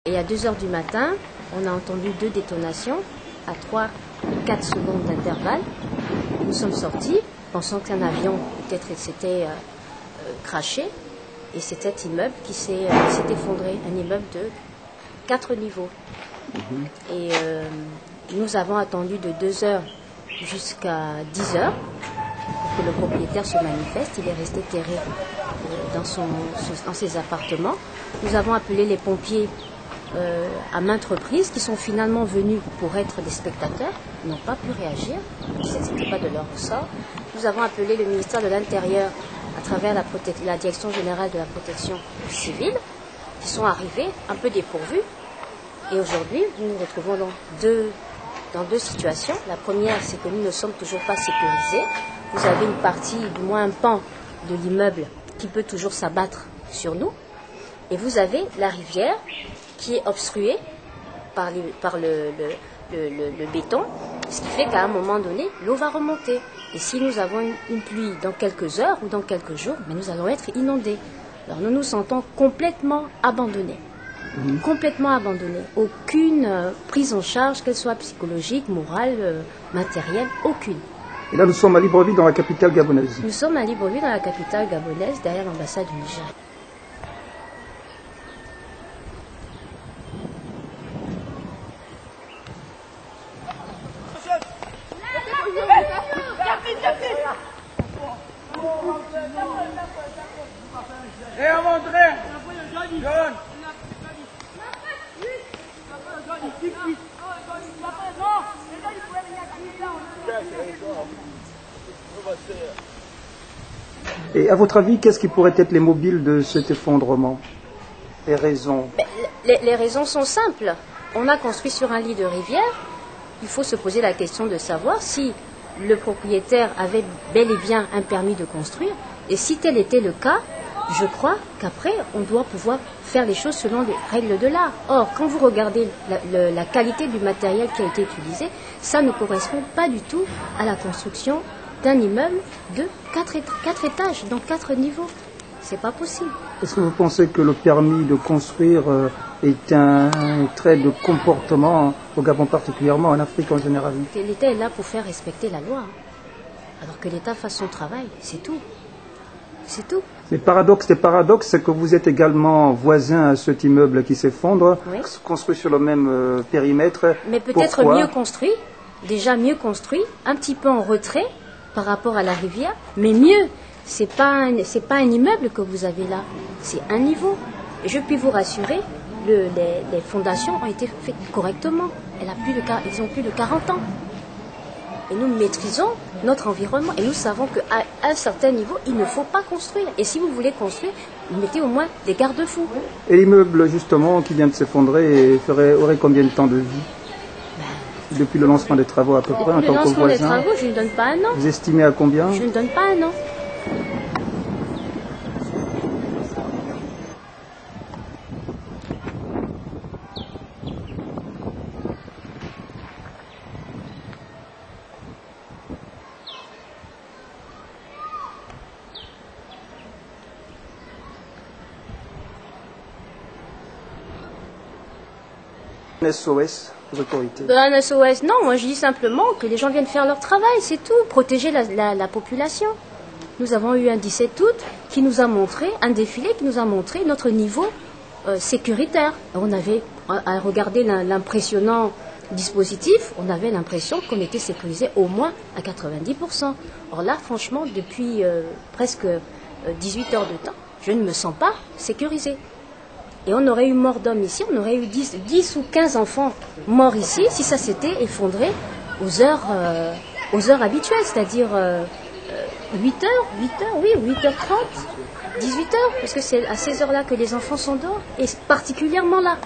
Et à 2 heures du matin, on a entendu 2 détonations à 3 et 4 secondes d'intervalle. Nous sommes sortis, pensant qu'un avion peut-être s'était crashé. Et c'est cet immeuble qui s'est effondré, un immeuble de 4 niveaux. Et nous avons attendu de 2 heures jusqu'à 10 heures pour que le propriétaire se manifeste. Il est resté terré dans ses appartements. Nous avons appelé les pompiers à maintes reprises, qui sont finalement venus pour être des spectateurs, n'ont pas pu réagir, ce n'était pas de leur ressort. Nous avons appelé le ministère de l'Intérieur à travers la Direction générale de la protection civile, qui sont arrivés un peu dépourvus. Et aujourd'hui, nous nous retrouvons dans deux situations. La première, c'est que nous ne sommes toujours pas sécurisés. Vous avez une partie, du moins un pan de l'immeuble qui peut toujours s'abattre sur nous. Et vous avez la rivière qui est obstruée par le béton, ce qui fait qu'à un moment donné, l'eau va remonter. Et si nous avons une pluie dans quelques heures ou dans quelques jours, mais nous allons être inondés. Alors nous nous sentons complètement abandonnés. Complètement abandonnés. Aucune prise en charge, qu'elle soit psychologique, morale, matérielle, aucune. Et là, nous sommes à Libreville, dans la capitale gabonaise. Nous sommes à Libreville, dans la capitale gabonaise, derrière l'ambassade du Niger. Et à votre avis, qu'est-ce qui pourrait être les mobiles de cet effondrement? Les raisons? Les raisons sont simples. On a construit sur un lit de rivière. Il faut se poser la question de savoir si le propriétaire avait bel et bien un permis de construire. Et si tel était le cas, je crois qu'après, on doit pouvoir faire les choses selon les règles de l'art. Or, quand vous regardez la qualité du matériel qui a été utilisé, ça ne correspond pas du tout à la construction d'un immeuble de 4 étages, donc 4 niveaux. C'est pas possible. Est-ce que vous pensez que le permis de construire est un trait de comportement au Gabon particulièrement, en Afrique en général? L'État est là pour faire respecter la loi. Alors que l'État fasse son travail, c'est tout. C'est tout. Mais paradoxe, c'est que vous êtes également voisin à cet immeuble qui s'effondre, oui, construit sur le même périmètre. Mais peut-être mieux construit, déjà mieux construit, un petit peu en retrait par rapport à la rivière, mais mieux. C'est pas un immeuble que vous avez là, c'est un niveau. Et je puis vous rassurer, les fondations ont été faites correctement. Ils ont plus de 40 ans. Et nous maîtrisons notre environnement et nous savons qu'à un certain niveau, il ne faut pas construire. Et si vous voulez construire, mettez au moins des garde-fous. Et l'immeuble, justement, qui vient de s'effondrer, aurait combien de temps de vie? Depuis le lancement des travaux, à peu près, en tant que voisin? Depuis le lancement des travaux, je ne donne pas un an. Vous estimez à combien? Je ne donne pas un an. Un SOS aux autorités? Un SOS, non. Moi, je dis simplement que les gens viennent faire leur travail, c'est tout. Protéger la population. Nous avons eu un 17 août qui nous a montré, un défilé qui nous a montré notre niveau sécuritaire. On avait, à regarder l'impressionnant dispositif, on avait l'impression qu'on était sécurisé au moins à 90%. Or là, franchement, depuis presque 18 heures de temps, je ne me sens pas sécurisée. Et on aurait eu mort d'homme ici, on aurait eu 10 ou 15 enfants morts ici si ça s'était effondré aux heures habituelles, c'est-à-dire 8h, 8h30, 18h, parce que c'est à ces heures-là que les enfants sont dehors, et particulièrement là.